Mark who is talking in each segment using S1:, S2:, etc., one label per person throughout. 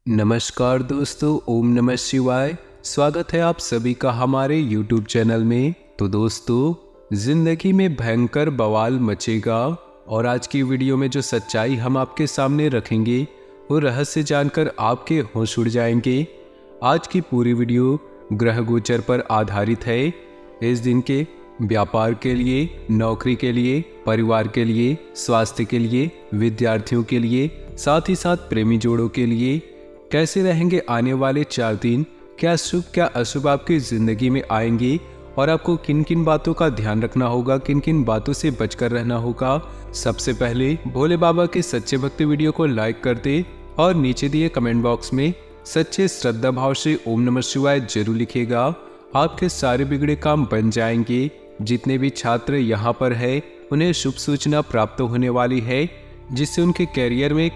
S1: नमस्कार दोस्तों, ओम नमः शिवाय। स्वागत है आप सभी का हमारे YouTube चैनल में। तो दोस्तों, जिंदगी में भयंकर बवाल मचेगा और आज की वीडियो में जो सच्चाई हम आपके सामने रखेंगे वो रहस्य जानकर आपके होश उड़ जाएंगे। आज की पूरी वीडियो ग्रह गोचर पर आधारित है। इस दिन के व्यापार के लिए, नौकरी के लिए, परिवार के लिए, स्वास्थ्य के लिए, विद्यार्थियों के लिए, साथ ही साथ प्रेमी जोड़ों के लिए कैसे रहेंगे आने वाले 4 दिन, क्या शुभ क्या अशुभ आपकी जिंदगी में आएंगे और आपको किन किन बातों का ध्यान रखना होगा, किन किन बातों से बचकर रहना होगा। सबसे पहले भोले बाबा के सच्चे भक्ति वीडियो को लाइक कर दे और नीचे दिए कमेंट बॉक्स में सच्चे श्रद्धा भाव से ओम नमः शिवाय जरूर लिखेगा। आपके सारे बिगड़े काम बन जाएंगे। जितने भी छात्र यहाँ पर है उन्हें शुभ सूचना प्राप्त होने वाली है, जिससे उनके कैरियर में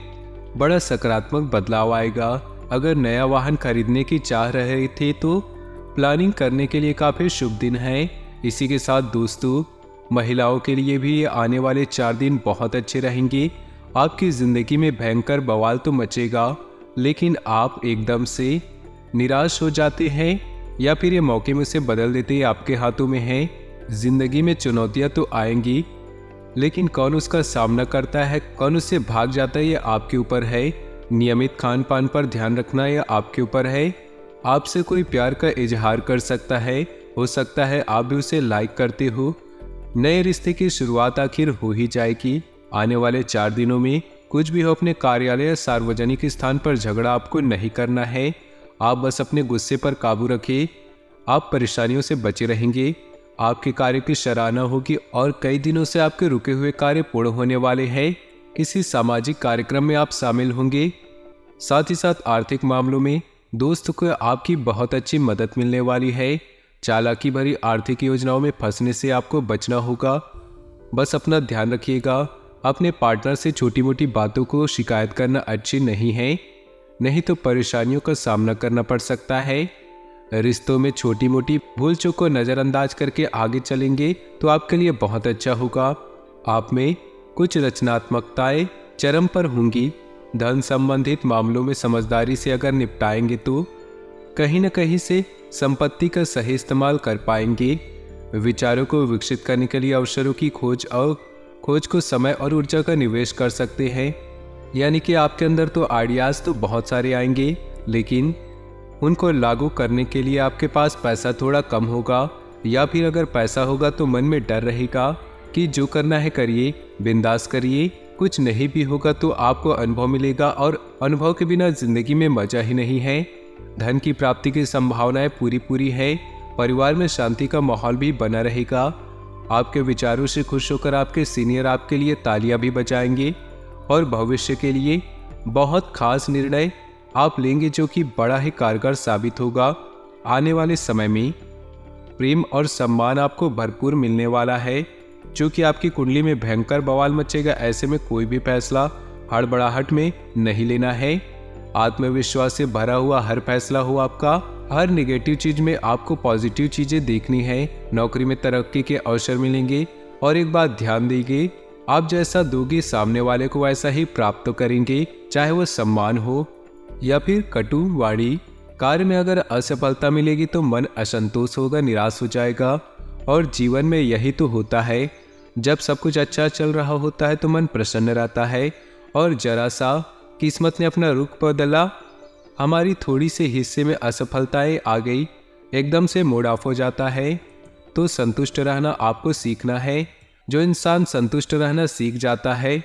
S1: बड़ा सकारात्मक बदलाव आएगा। अगर नया वाहन खरीदने की चाह रहे थे तो प्लानिंग करने के लिए काफ़ी शुभ दिन है। इसी के साथ दोस्तों, महिलाओं के लिए भी आने वाले 4 दिन बहुत अच्छे रहेंगे। आपकी ज़िंदगी में भयंकर बवाल तो मचेगा, लेकिन आप एकदम से निराश हो जाते हैं या फिर ये मौके में से बदल देते हैं, आपके हाथों में है। ज़िंदगी में चुनौतियाँ तो आएंगी, लेकिन कौन उसका सामना करता है, कौन उससे भाग जाता है, ये आपके ऊपर है। नियमित खान पान पर ध्यान रखना यह आपके ऊपर है। आपसे कोई प्यार का इजहार कर सकता है, हो सकता है आप भी उसे लाइक करते हो। नए रिश्ते की शुरुआत आखिर हो ही जाएगी। आने वाले 4 दिनों में कुछ भी हो, अपने कार्यालय या सार्वजनिक स्थान पर झगड़ा आपको नहीं करना है। आप बस अपने गुस्से पर काबू रखें। आप परेशानियों से बचे रहेंगे। आपके कार्य की सराहना होगी और कई दिनों से आपके रुके हुए कार्य पूर्ण होने वाले हैं। किसी सामाजिक कार्यक्रम में आप शामिल होंगे। साथ ही साथ आर्थिक मामलों में दोस्त को आपकी बहुत अच्छी मदद मिलने वाली है। चालाकी भरी आर्थिक योजनाओं में फंसने से आपको बचना होगा। बस अपना ध्यान रखिएगा। अपने पार्टनर से छोटी मोटी बातों को शिकायत करना अच्छी नहीं है, नहीं तो परेशानियों का सामना करना पड़ सकता है। रिश्तों में छोटी मोटी भूल चूक को नज़रअंदाज करके आगे चलेंगे तो आपके लिए बहुत अच्छा होगा। आप में कुछ रचनात्मकताएं चरम पर होंगी। धन संबंधित मामलों में समझदारी से अगर निपटाएंगे तो कहीं न कहीं से संपत्ति का सही इस्तेमाल कर पाएंगे। विचारों को विकसित करने के लिए अवसरों की खोज को समय और ऊर्जा का निवेश कर सकते हैं। यानी कि आपके अंदर तो आइडियाज़ तो बहुत सारे आएंगे, लेकिन उनको लागू करने के लिए आपके पास पैसा थोड़ा कम होगा, या फिर अगर पैसा होगा तो मन में डर रहेगा कि जो करना है करिए, बिंदास करिए। कुछ नहीं भी होगा तो आपको अनुभव मिलेगा और अनुभव के बिना जिंदगी में मजा ही नहीं है। धन की प्राप्ति की संभावनाएं पूरी है। परिवार में शांति का माहौल भी बना रहेगा। आपके विचारों से खुश होकर आपके सीनियर आपके लिए तालियां भी बजाएंगे और भविष्य के लिए बहुत खास निर्णय आप लेंगे, जो कि बड़ा ही कारगर साबित होगा। आने वाले समय में प्रेम और सम्मान आपको भरपूर मिलने वाला है, जो कि आपकी कुंडली में भयंकर बवाल मचेगा। ऐसे में कोई भी फैसला हड़बड़ाहट में नहीं लेना है। आत्मविश्वास से भरा हुआ हर फैसला हो आपका। हर नेगेटिव चीज में आपको पॉजिटिव चीजें देखनी है। नौकरी में तरक्की के अवसर मिलेंगे और एक बात ध्यान दीजिए, आप जैसा दोगे सामने वाले को वैसा ही प्राप्त करेंगे, चाहे वो सम्मान हो या फिर कटु वाणी। कार्य में अगर असफलता मिलेगी तो मन असंतोष होगा, निराश हो जाएगा। और जीवन में यही तो होता है, जब सब कुछ अच्छा चल रहा होता है तो मन प्रसन्न रहता है, और जरा सा किस्मत ने अपना रुख बदला, हमारी थोड़ी से हिस्से में असफलताएं आ गई, एकदम से मूड ऑफ हो जाता है। तो संतुष्ट रहना आपको सीखना है। जो इंसान संतुष्ट रहना सीख जाता है,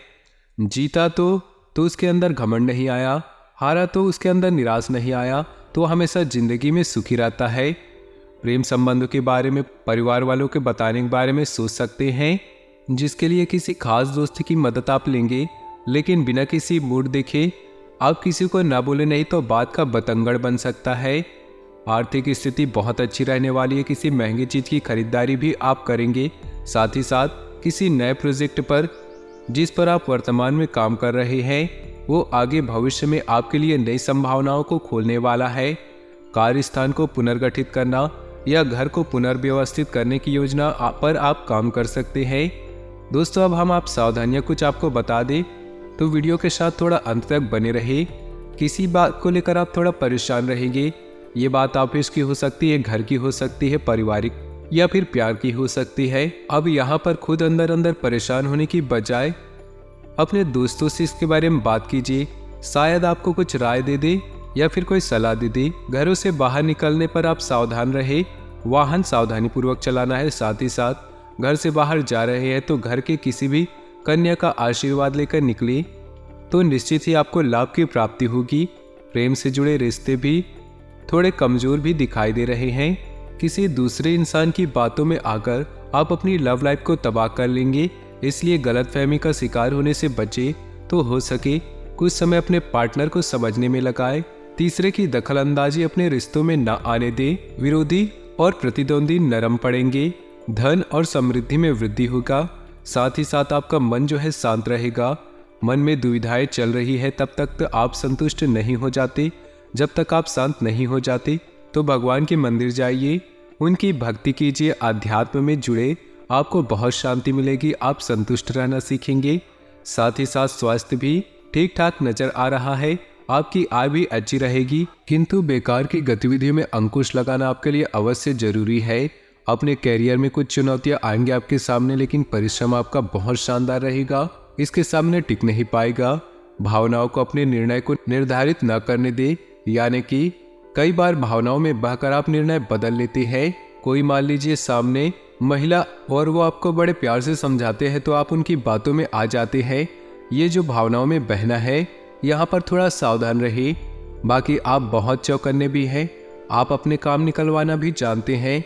S1: जीता तो उसके अंदर घमंड नहीं आया, हारा तो उसके अंदर निराश नहीं आया, तो हमेशा जिंदगी में सुखी रहता है। प्रेम संबंधों के बारे में परिवार वालों के बताने के बारे में सोच सकते हैं, जिसके लिए किसी खास दोस्त की मदद आप लेंगे, लेकिन बिना किसी मूड देखे आप किसी को ना बोले, नहीं तो बात का बतंगड़ बन सकता है। आर्थिक स्थिति बहुत अच्छी रहने वाली है। किसी महंगी चीज की खरीदारी भी आप करेंगे। साथ ही साथ किसी नए प्रोजेक्ट पर जिस पर आप वर्तमान में काम कर रहे हैं, वो आगे भविष्य में आपके लिए नई संभावनाओं को खोलने वाला है। कार्यस्थान को पुनर्गठित करना या घर को पुनर्व्यवस्थित करने की योजना पर आप काम कर सकते हैं। दोस्तों, अब हम आप सावधानियां कुछ आपको बता दें तो वीडियो के साथ थोड़ा अंत तक बने रहे। किसी बात को लेकर आप थोड़ा परेशान रहेंगे। ये बात ऑफिस की हो सकती है, घर की हो सकती है, पारिवारिक या फिर प्यार की हो सकती है। अब यहाँ पर खुद अंदर अंदर परेशान होने की बजाय अपने दोस्तों से इसके बारे में बात कीजिए। शायद आपको कुछ राय दे दे या फिर कोई सलाह दे दे। घरों से बाहर निकलने पर आप सावधान रहे, वाहन सावधानी पूर्वक चलाना है। साथ ही साथ घर से बाहर जा रहे हैं तो घर के किसी भी कन्या का आशीर्वाद लेकर निकले तो निश्चित ही आपको लाभ की प्राप्ति होगी। प्रेम से जुड़े रिश्ते भी थोड़े कमजोर भी दिखाई दे रहे हैं। किसी दूसरे इंसान की बातों में आकर आप अपनी लव लाइफ को तबाह कर लेंगे, इसलिए गलतफहमी का शिकार होने से बचे। तो हो सके कुछ समय अपने पार्टनर को समझने में लगाए। तीसरे की दखलंदाजी अपने रिश्तों में न आने दे। विरोधी और प्रतिद्वंदी नरम पड़ेंगे। धन और समृद्धि में वृद्धि होगा। साथ ही साथ आपका मन जो है शांत रहेगा। मन में दुविधाएं चल रही है तब तक तो आप संतुष्ट नहीं हो जाते। जब तक आप शांत नहीं हो जाते तो भगवान के मंदिर जाइए, उनकी भक्ति कीजिए, अध्यात्म में जुड़े, आपको बहुत शांति मिलेगी। आप संतुष्ट रहना सीखेंगे। साथ ही साथ स्वास्थ्य भी ठीक ठाक नजर आ रहा है। आपकी आय भी अच्छी रहेगी, किंतु बेकार की गतिविधियों में अंकुश लगाना आपके लिए अवश्य जरूरी है। अपने कैरियर में कुछ चुनौतियां आएंगे आपके सामने, लेकिन परिश्रम आपका बहुत शानदार रहेगा। इसके सामने टिक नहीं पाएगा। भावनाओं को अपने निर्णय को निर्धारित न करने दे, यानी कि कई बार भावनाओं में बहकर आप निर्णय बदल लेते हैं। कोई मान लीजिए सामने महिला और वो आपको बड़े प्यार से समझाते हैं तो आप उनकी बातों में आ जाते हैं। ये जो भावनाओं में बहना है, यहाँ पर थोड़ा सावधान रहिए। बाकी आप बहुत चौकन्ने भी हैं। आप अपने काम निकलवाना भी जानते हैं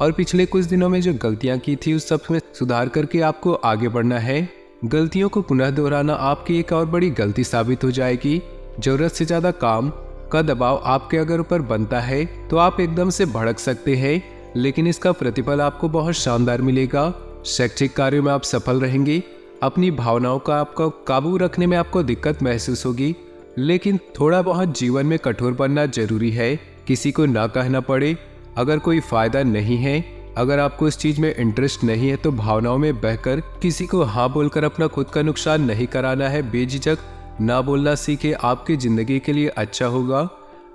S1: और पिछले कुछ दिनों में जो गलतियां की थी उस सब में सुधार करके आपको आगे बढ़ना है। गलतियों को पुनः दोहराना आपकी एक और बड़ी गलती साबित हो जाएगी। जरूरत से ज्यादा काम का दबाव आपके अगर ऊपर बनता है तो आप एकदम से भड़क सकते हैं, लेकिन इसका प्रतिफल आपको बहुत शानदार मिलेगा। शैक्षिक कार्यों में आप सफल रहेंगे। अपनी भावनाओं का आपको काबू रखने में आपको दिक्कत महसूस होगी, लेकिन थोड़ा बहुत जीवन में कठोर बनना जरूरी है। किसी को ना कहना पड़े। अगर कोई फायदा नहीं है, अगर आपको इस चीज में इंटरेस्ट नहीं है तो भावनाओं में बहकर किसी को हाँ बोलकर अपना खुद का नुकसान नहीं कराना है। बेझिझक ना बोलना सीखे, आपकी जिंदगी के लिए अच्छा होगा।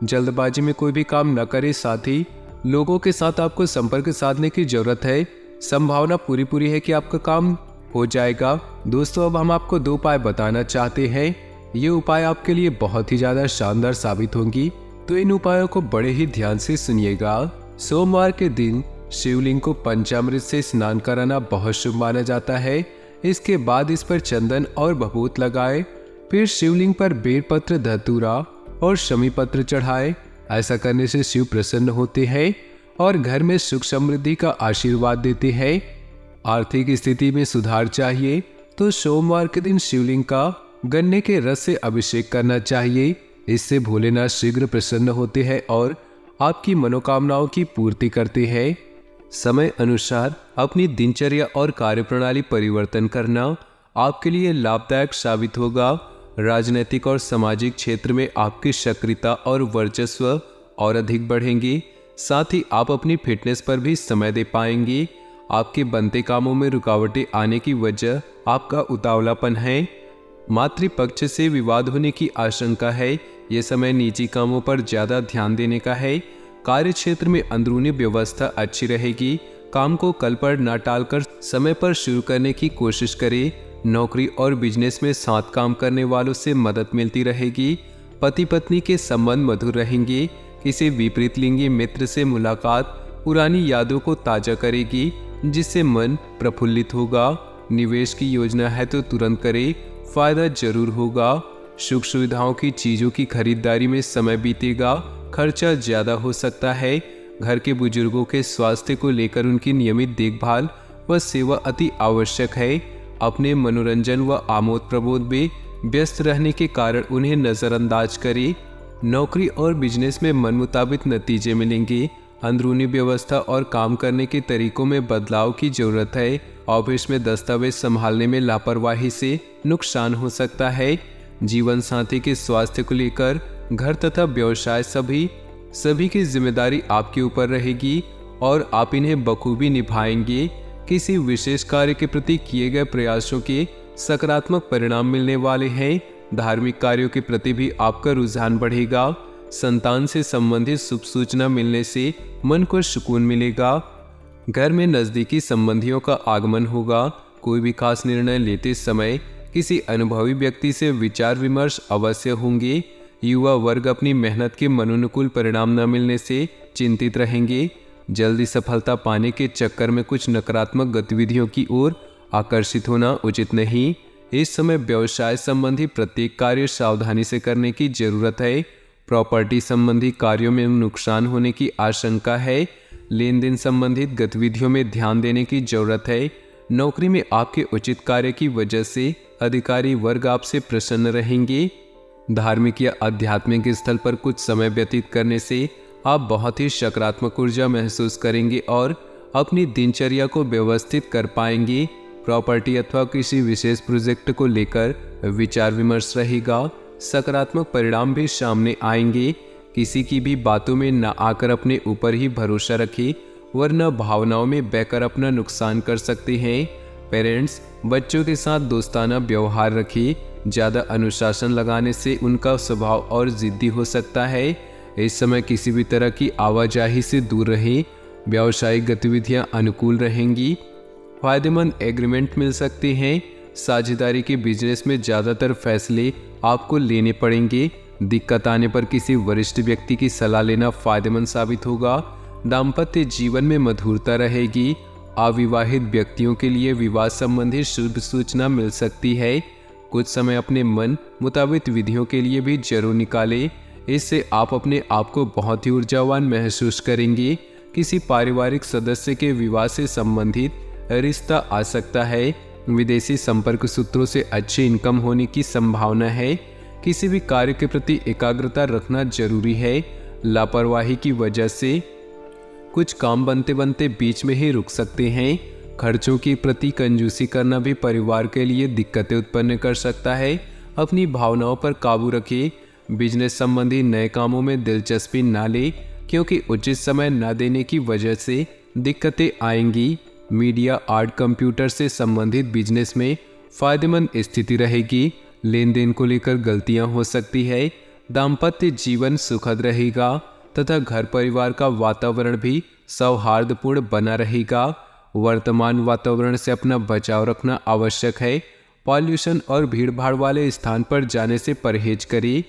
S1: जल्दबाजी में कोई भी काम न करे। साथ ही लोगों के साथ आपको संपर्क साधने की जरूरत है। संभावना पूरी है कि आपका काम हो जाएगा। दोस्तों, अब हम आपको 2 उपाय बताना चाहते हैं। ये उपाय आपके लिए बहुत ही ज्यादा शानदार साबित होंगी, तो इन उपायों को बड़े ही ध्यान से सुनिएगा। सोमवार के दिन शिवलिंग को पंचामृत से स्नान कराना बहुत शुभ माना जाता है। इसके बाद इस पर चंदन और भभूत लगाए, फिर शिवलिंग पर बेलपत्र, धतूरा और शमी पत्र चढ़ाए। ऐसा करने से शिव प्रसन्न होते हैं और घर में सुख समृद्धि का आशीर्वाद देते हैं। आर्थिक स्थिति में सुधार चाहिए तो सोमवार के दिन शिवलिंग का गन्ने के रस से अभिषेक करना चाहिए। इससे भोलेनाथ शीघ्र प्रसन्न होते हैं और आपकी मनोकामनाओं की पूर्ति करते हैं। समय अनुसार अपनी दिनचर्या और कार्यप्रणाली परिवर्तन करना आपके लिए लाभदायक साबित होगा। राजनीतिक और सामाजिक क्षेत्र में आपकी सक्रियता और वर्चस्व और अधिक बढ़ेंगी। साथ ही आप अपनी फिटनेस पर भी समय दे पाएंगे। आपके बनते कामों में रुकावटें आने की वजह आपका उतावलापन है। मातृपक्ष से विवाद होने की आशंका है। ये समय निजी कामों पर ज्यादा ध्यान देने का है। कार्य क्षेत्र में अंदरूनी व्यवस्था अच्छी रहेगी। काम को कल पर न टालकर समय पर शुरू करने की कोशिश करें। नौकरी और बिजनेस में साथ काम करने वालों से मदद मिलती रहेगी। पति पत्नी के संबंध मधुर रहेंगे। किसी विपरीत लिंगी मित्र से मुलाकात पुरानी यादों को ताजा करेगी, जिससे मन प्रफुल्लित होगा। निवेश की योजना है तो तुरंत करें, फायदा जरूर होगा। सुख सुविधाओं की चीजों की खरीदारी में समय बीतेगा, खर्चा ज्यादा हो सकता है। घर के बुजुर्गों के स्वास्थ्य को लेकर उनकी नियमित देखभाल व सेवा अति आवश्यक है। अपने मनोरंजन व आमोद प्रमोद में व्यस्त रहने के कारण उन्हें नजरअंदाज करें। नौकरी और बिजनेस में मन मुताबिक नतीजे मिलेंगे। अंदरूनी व्यवस्था और काम करने के तरीकों में बदलाव की जरूरत है। ऑफिस में दस्तावेज संभालने में लापरवाही से नुकसान हो सकता है। जीवन साथी के स्वास्थ्य को लेकर घर तथा व्यवसाय सभी की जिम्मेदारी आपके ऊपर रहेगी और आप इन्हें बखूबी निभाएंगे। किसी विशेष कार्य के प्रति किए गए प्रयासों के सकारात्मक परिणाम मिलने वाले हैं। धार्मिक कार्यों के प्रति भी आपका रुझान बढ़ेगा। संतान से संबंधित शुभ सूचना मिलने से मन को सुकून मिलेगा। घर में नजदीकी संबंधियों का आगमन होगा। कोई भी खास निर्णय लेते समय किसी अनुभवी व्यक्ति से विचार विमर्श अवश्य होंगे। युवा वर्ग अपनी मेहनत के मनोनुकूल परिणाम न मिलने से चिंतित रहेंगे। जल्दी सफलता पाने के चक्कर में कुछ नकारात्मक गतिविधियों की ओर आकर्षित होना उचित नहीं। इस समय व्यवसाय संबंधी प्रत्येक कार्य सावधानी से करने की जरूरत है। प्रॉपर्टी संबंधी कार्यों में नुकसान होने की आशंका है। लेन देन संबंधित गतिविधियों में ध्यान देने की जरूरत है। नौकरी में आपके उचित कार्य की वजह से अधिकारी वर्ग आपसे प्रसन्न रहेंगे। धार्मिक या आध्यात्मिक स्थल पर कुछ समय व्यतीत करने से आप बहुत ही सकारात्मक ऊर्जा महसूस करेंगे और अपनी दिनचर्या को व्यवस्थित कर पाएंगे। प्रॉपर्टी अथवा किसी विशेष प्रोजेक्ट को लेकर विचार विमर्श रहेगा। सकारात्मक परिणाम भी सामने आएंगे। किसी की भी बातों में न आकर अपने ऊपर ही भरोसा रखें, वरना भावनाओं में बहकर अपना नुकसान कर सकते हैं। पेरेंट्स बच्चों के साथ दोस्ताना व्यवहार रखें। ज़्यादा अनुशासन लगाने से उनका स्वभाव और जिद्दी हो सकता है। इस समय किसी भी तरह की आवाजाही से दूर रहें। व्यावसायिक गतिविधियां अनुकूल रहेंगी। फायदेमंद एग्रीमेंट मिल सकते हैं। साझेदारी के बिजनेस में ज़्यादातर फैसले आपको लेने पड़ेंगे। दिक्कत आने पर किसी वरिष्ठ व्यक्ति की सलाह लेना फायदेमंद साबित होगा। दाम्पत्य जीवन में मधुरता रहेगी। अविवाहित व्यक्तियों के लिए विवाह संबंधी शुभ सूचना मिल सकती है। कुछ समय अपने मन मुताबिक विधियों के लिए भी जरूर निकालें। इससे आप अपने आप को बहुत ही ऊर्जावान महसूस करेंगे। किसी पारिवारिक सदस्य के विवाह से संबंधित रिश्ता आ सकता है। विदेशी संपर्क सूत्रों से अच्छी इनकम होने की संभावना है। किसी भी कार्य के प्रति एकाग्रता रखना जरूरी है। लापरवाही की वजह से कुछ काम बनते बनते बीच में ही रुक सकते हैं। खर्चों के प्रति कंजूसी करना भी परिवार के लिए दिक्कतें उत्पन्न कर सकता है। अपनी भावनाओं पर काबू रखें। बिजनेस संबंधी नए कामों में दिलचस्पी ना लें, क्योंकि उचित समय न देने की वजह से दिक्कतें आएंगी। मीडिया, आर्ट, कंप्यूटर से संबंधित बिजनेस में फायदेमंद स्थिति रहेगी। लेन देन को लेकर गलतियां हो सकती है। दाम्पत्य जीवन सुखद रहेगा तथा घर परिवार का वातावरण भी सौहार्दपूर्ण बना रहेगा। वर्तमान वातावरण से अपना बचाव रखना आवश्यक है। पॉल्यूशन और भीड़भाड़ वाले स्थान पर जाने से परहेज करें।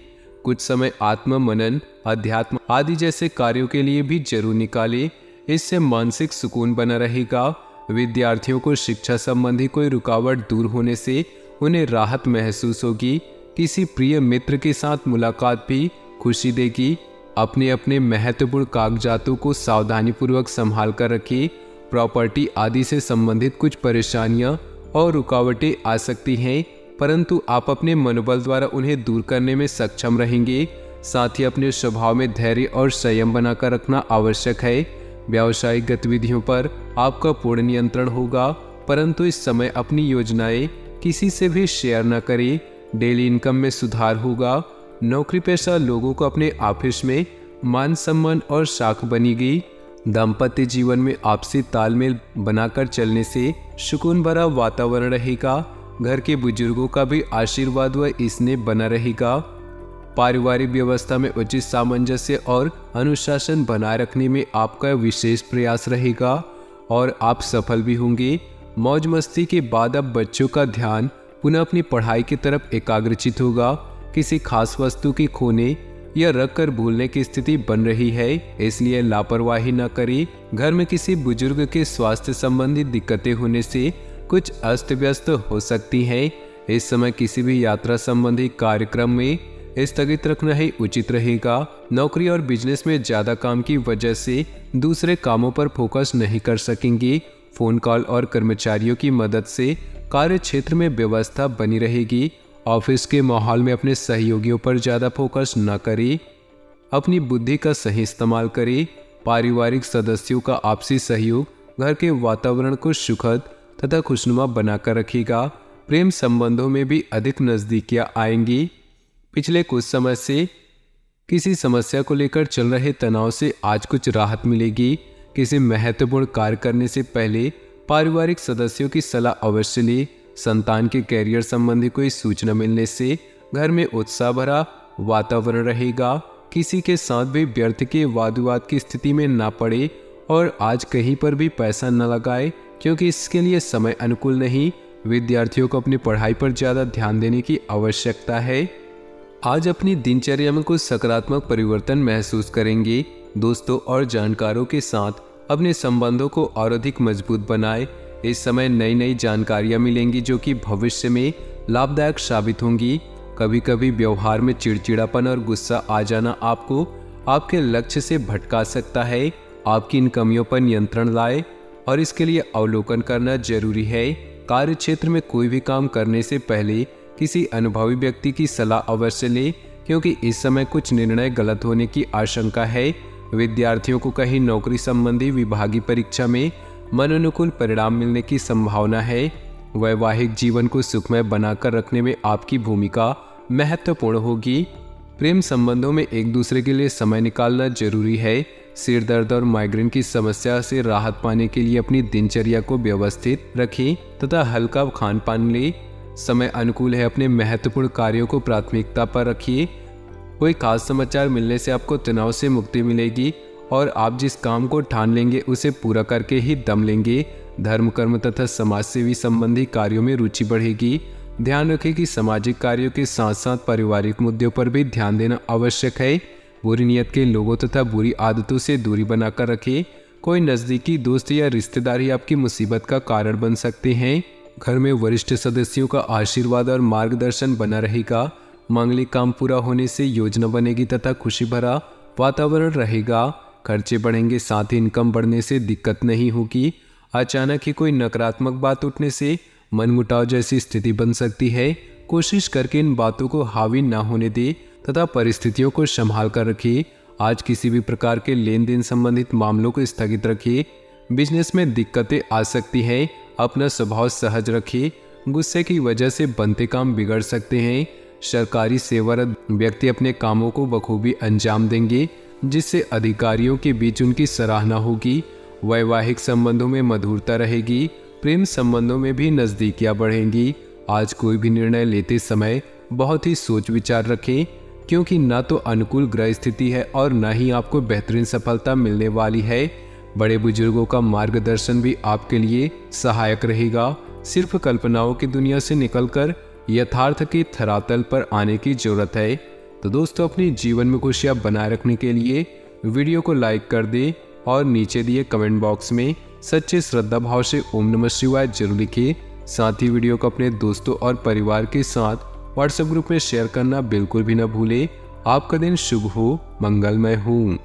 S1: कुछ समय आत्म मनन, अध्यात्म आदि जैसे कार्यों के लिए भी जरूर निकालें। इससे मानसिक सुकून बना रहेगा। विद्यार्थियों को शिक्षा संबंधी कोई रुकावट दूर होने से उन्हें राहत महसूस होगी। किसी प्रिय मित्र के साथ मुलाकात भी खुशी देगी। अपने अपने महत्वपूर्ण कागजातों को सावधानीपूर्वक संभाल कर रखें। प्रॉपर्टी आदि से संबंधित कुछ परेशानियां और रुकावटें आ सकती हैं, परंतु आप अपने मनोबल द्वारा उन्हें दूर करने में सक्षम रहेंगे। साथ ही अपने स्वभाव में धैर्य और संयम बनाकर रखना आवश्यक है। व्यावसायिक गतिविधियों पर आपका पूर्ण नियंत्रण होगा, परंतु इस समय अपनी योजनाएं किसी से भी शेयर न करें। डेली इनकम में सुधार होगा। नौकरी पेशा लोगों को अपने ऑफिस में मान सम्मान और साख बनेगी। दाम्पत्य जीवन में आपसी तालमेल बनाकर चलने से सुकून भरा वातावरण रहेगा। घर के बुजुर्गों का भी आशीर्वाद व स्नेह बना रहेगा। पारिवारिक व्यवस्था में उचित सामंजस्य और अनुशासन बनाए रखने में आपका विशेष प्रयास रहेगा और आप सफल भी होंगे। मौज मस्ती के बाद अब बच्चों का ध्यान पुनः अपनी पढ़ाई की तरफ एकाग्रचित होगा। किसी खास वस्तु की खोने या रख कर भूलने की स्थिति बन रही है, इसलिए लापरवाही न करें। घर में किसी बुजुर्ग के स्वास्थ्य संबंधी दिक्कतें होने से कुछ अस्त व्यस्त हो सकती हैं। इस समय किसी भी यात्रा संबंधी कार्यक्रम में स्थगित रखना ही उचित रहेगा। नौकरी और बिजनेस में ज्यादा काम की वजह से दूसरे कामों पर फोकस नहीं कर सकेंगे। फोन कॉल और कर्मचारियों की मदद से कार्य क्षेत्र में व्यवस्था बनी रहेगी। ऑफिस के माहौल में अपने सहयोगियों पर ज्यादा फोकस न करें। अपनी बुद्धि का सही इस्तेमाल करें। पारिवारिक सदस्यों का आपसी सहयोग घर के वातावरण को सुखद तथा खुशनुमा बनाकर रखेगा। प्रेम संबंधों में भी अधिक नजदीकियां आएंगी। पिछले कुछ समय से किसी समस्या को लेकर चल रहे तनाव से आज कुछ राहत मिलेगी। किसी महत्वपूर्ण कार्य करने से पहले पारिवारिक सदस्यों की सलाह अवश्य लें। संतान के कैरियर संबंधी कोई सूचना मिलने से घर में उत्साह भरा वातावरण रहेगा। किसी के साथ भी व्यर्थ के वाद विवाद की स्थिति में ना पड़े और आज कहीं पर भी पैसा न लगाए, क्योंकि इसके लिए समय अनुकूल नहीं। विद्यार्थियों को अपनी पढ़ाई पर ज़्यादा ध्यान देने की आवश्यकता है। आज अपनी दिनचर्या में कुछ सकारात्मक परिवर्तन महसूस करेंगे। दोस्तों और जानकारों के साथ अपने संबंधों को और अधिक मजबूत बनाएं। इस समय नई नई जानकारियां मिलेंगी जो कि भविष्य में लाभदायक साबित होंगी। कभी कभी व्यवहार में चिड़चिड़ापन और गुस्सा आ जाना आपको आपके लक्ष्य से भटका सकता है। आपकी इन कमियों पर नियंत्रण लाएं और इसके लिए अवलोकन करना जरूरी है। कार्य क्षेत्र में कोई भी काम करने से पहले किसी अनुभवी व्यक्ति की सलाह अवश्य लें, क्योंकि इस समय कुछ निर्णय गलत होने की आशंका है। विद्यार्थियों को कहीं नौकरी संबंधी विभागीय परीक्षा में मनोनुकूल परिणाम मिलने की संभावना है। वैवाहिक जीवन को सुखमय बनाकर रखने में आपकी भूमिका महत्वपूर्ण होगी। प्रेम संबंधों में एक दूसरे के लिए समय निकालना जरूरी है। सिर दर्द और माइग्रेन की समस्या से राहत पाने के लिए अपनी दिनचर्या को व्यवस्थित रखें तथा हल्का खान पान लें। समय अनुकूल है, अपने महत्वपूर्ण कार्यों को प्राथमिकता पर रखिए। कोई खास समाचार मिलने से आपको तनाव से मुक्ति मिलेगी और आप जिस काम को ठान लेंगे उसे पूरा करके ही दम लेंगे। धर्म कर्म तथा समाज सेवी संबंधी कार्यों में रुचि बढ़ेगी। ध्यान रखें कि सामाजिक कार्यों के साथ साथ पारिवारिक मुद्दों पर भी ध्यान देना आवश्यक है। बुरी नीयत के लोगों तथा बुरी आदतों से दूरी बनाकर रखें। कोई नज़दीकी दोस्त या रिश्तेदार ही आपकी मुसीबत का कारण बन सकते हैं। घर में वरिष्ठ सदस्यों का आशीर्वाद और मार्गदर्शन बना रहेगा। मांगलिक काम पूरा होने से योजना बनेगी तथा खुशी भरा वातावरण रहेगा। खर्चे बढ़ेंगे, साथ ही इनकम बढ़ने से दिक्कत नहीं होगी। अचानक ही कोई नकारात्मक बात उठने से मनमुटाव जैसी स्थिति बन सकती है। कोशिश करके इन बातों को हावी ना होने दे तथा परिस्थितियों को संभाल कर रखिए। आज किसी भी प्रकार के लेन देन संबंधित मामलों को स्थगित रखिए। बिजनेस में दिक्कतें आ सकती हैं, अपना स्वभाव सहज रखिए। गुस्से की वजह से बनते काम बिगड़ सकते हैं। सरकारी सेवारत व्यक्ति अपने कामों को बखूबी अंजाम देंगे, जिससे अधिकारियों के बीच उनकी सराहना होगी। वैवाहिक संबंधों में मधुरता रहेगी। प्रेम संबंधों में भी नज़दीकियां बढ़ेंगी। आज कोई भी निर्णय लेते समय बहुत ही सोच विचार रखें, क्योंकि ना तो अनुकूल ग्रह स्थिति है और न ही आपको बेहतरीन सफलता मिलने वाली है। बड़े बुजुर्गों का मार्गदर्शन भी आपके लिए सहायक रहेगा। सिर्फ कल्पनाओं की दुनिया से निकलकर यथार्थ के धरातल पर आने की जरूरत है। तो दोस्तों, अपने जीवन में खुशियां बनाए रखने के लिए वीडियो को लाइक कर दें और नीचे दिए कमेंट बॉक्स में सच्चे श्रद्धा भाव से ओम नमः शिवाय जरूर लिखिए। साथ ही वीडियो को अपने दोस्तों और परिवार के साथ व्हाट्सएप ग्रुप में शेयर करना बिल्कुल भी न भूलें। आपका दिन शुभ हो, मंगलमय हो।